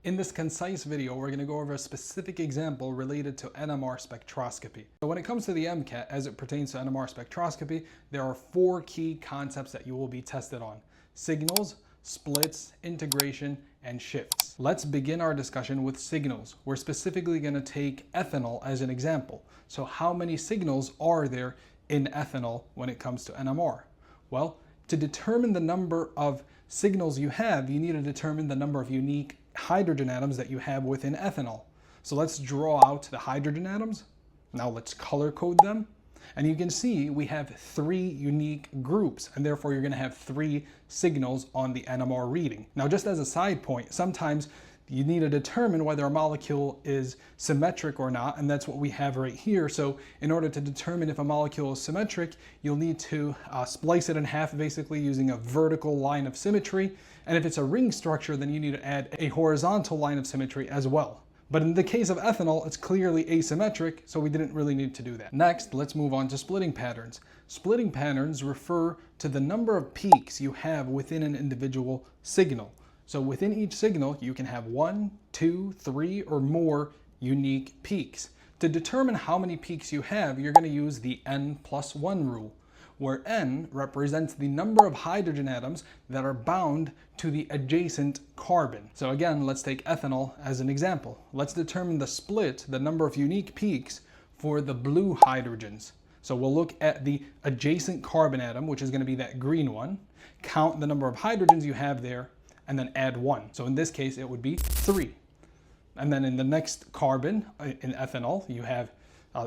In this concise video, we're going to go over a specific example related to NMR spectroscopy. So when it comes to the MCAT, as it pertains to NMR spectroscopy, there are four key concepts that you will be tested on: signals, splits, integration, and shifts. Let's begin our discussion with signals. We're specifically going to take ethanol as an example. So how many signals are there in ethanol when it comes to NMR? Well, to determine the number of signals you have, you need to determine the number of unique hydrogen atoms that you have within ethanol. So let's draw out the hydrogen atoms. Now let's color code them. And you can see we have three unique groups, and therefore you're going to have three signals on the NMR reading. Now, just as a side point, sometimes you need to determine whether a molecule is symmetric or not, and that's what we have right here. So in order to determine if a molecule is symmetric, you'll need to splice it in half, basically using a vertical line of symmetry. And if it's a ring structure, then you need to add a horizontal line of symmetry as well. But in the case of ethanol, it's clearly asymmetric, so we didn't really need to do that. Next, let's move on to splitting patterns. Splitting patterns refer to the number of peaks you have within an individual signal. So within each signal, you can have 1, 2, 3, or more unique peaks. To determine how many peaks you have, you're going to use the n+1 rule, where n represents the number of hydrogen atoms that are bound to the adjacent carbon. So again, let's take ethanol as an example. Let's determine the split, the number of unique peaks for the blue hydrogens. So we'll look at the adjacent carbon atom, which is going to be that green one, count the number of hydrogens you have there, and then add 1. So in this case, it would be 3. And then in the next carbon, in ethanol, you have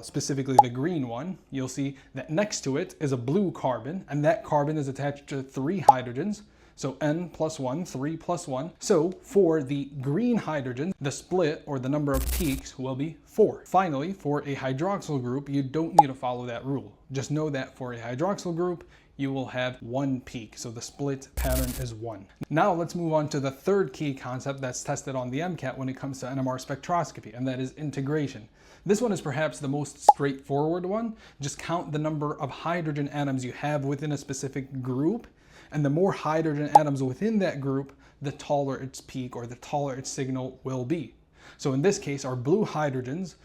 specifically the green one. You'll see that next to it is a blue carbon, and that carbon is attached to 3 hydrogens. So n+1, 3 + 1. So for the green hydrogen, the split, or the number of peaks, will be 4. Finally, for a hydroxyl group, you don't need to follow that rule. Just know that for a hydroxyl group, you will have 1 peak. So the split pattern is 1. Now let's move on to the third key concept that's tested on the MCAT when it comes to NMR spectroscopy, and that is integration. This one is perhaps the most straightforward one. Just count the number of hydrogen atoms you have within a specific group, and the more hydrogen atoms within that group, the taller its peak, or the taller its signal will be. So in this case, our blue hydrogens,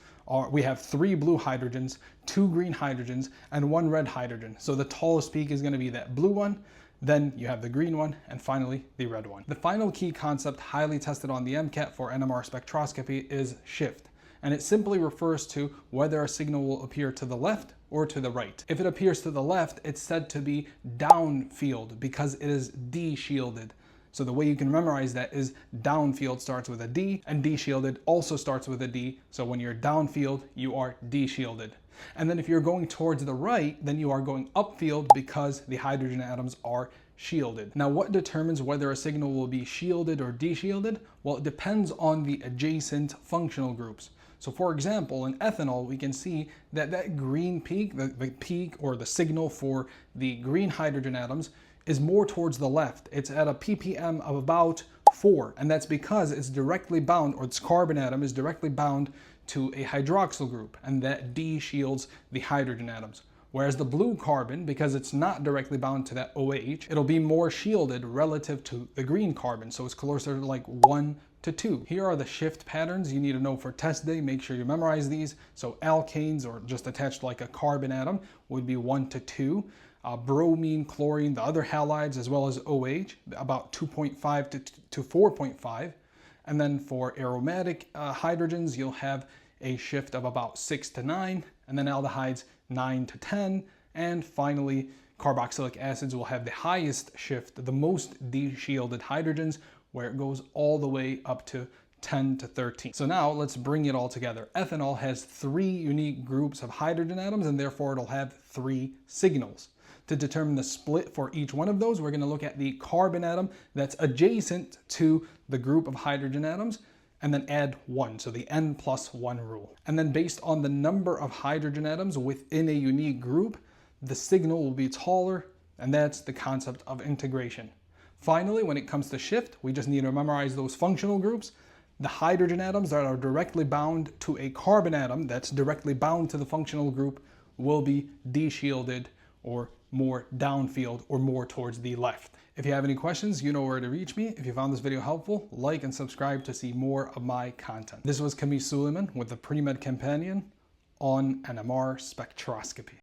we have 3 blue hydrogens, 2 green hydrogens, and 1 red hydrogen. So the tallest peak is going to be that blue one, then you have the green one, and finally the red one. The final key concept highly tested on the MCAT for NMR spectroscopy is shift. And it simply refers to whether a signal will appear to the left or to the right. If it appears to the left, it's said to be downfield because it is D-shielded. So the way you can memorize that is downfield starts with a D, and D-shielded also starts with a D. So when you're downfield, you are D-shielded. And then if you're going towards the right, then you are going upfield because the hydrogen atoms are shielded. Now, what determines whether a signal will be shielded or de-shielded? Well, it depends on the adjacent functional groups. So for example, in ethanol, we can see that that green peak, the peak or the signal for the green hydrogen atoms, is more towards the left. It's at a ppm of about 4, and that's because it's directly bound, or its carbon atom is directly bound to a hydroxyl group, and that D shields the hydrogen atoms. Whereas the blue carbon, because it's not directly bound to that OH, it'll be more shielded relative to the green carbon, so it's closer to like 1 to 2. Here are the shift patterns you need to know for test day. Make sure you memorize these. So alkanes, or just attached like a carbon atom, would be 1 to 2. Bromine, chlorine, the other halides, as well as OH, about 2.5 to 4.5. And then for aromatic hydrogens, you'll have a shift of about 6 to 9, and then aldehydes 9 to 10. And finally, carboxylic acids will have the highest shift, the most de-shielded hydrogens, where it goes all the way up to 10 to 13. So now let's bring it all together. Ethanol has 3 unique groups of hydrogen atoms, and therefore it'll have 3 signals. To determine the split for each one of those, we're going to look at the carbon atom that's adjacent to the group of hydrogen atoms, and then add 1, so the n+1 rule. And then based on the number of hydrogen atoms within a unique group, the signal will be taller, and that's the concept of integration. Finally, when it comes to shift, we just need to memorize those functional groups. The hydrogen atoms that are directly bound to a carbon atom that's directly bound to the functional group will be de-shielded or more downfield or more towards the left. If you have any questions, you know where to reach me. If you found this video helpful, like and subscribe to see more of my content. This was Kamish Suleiman with the Pre-Med Companion on NMR spectroscopy.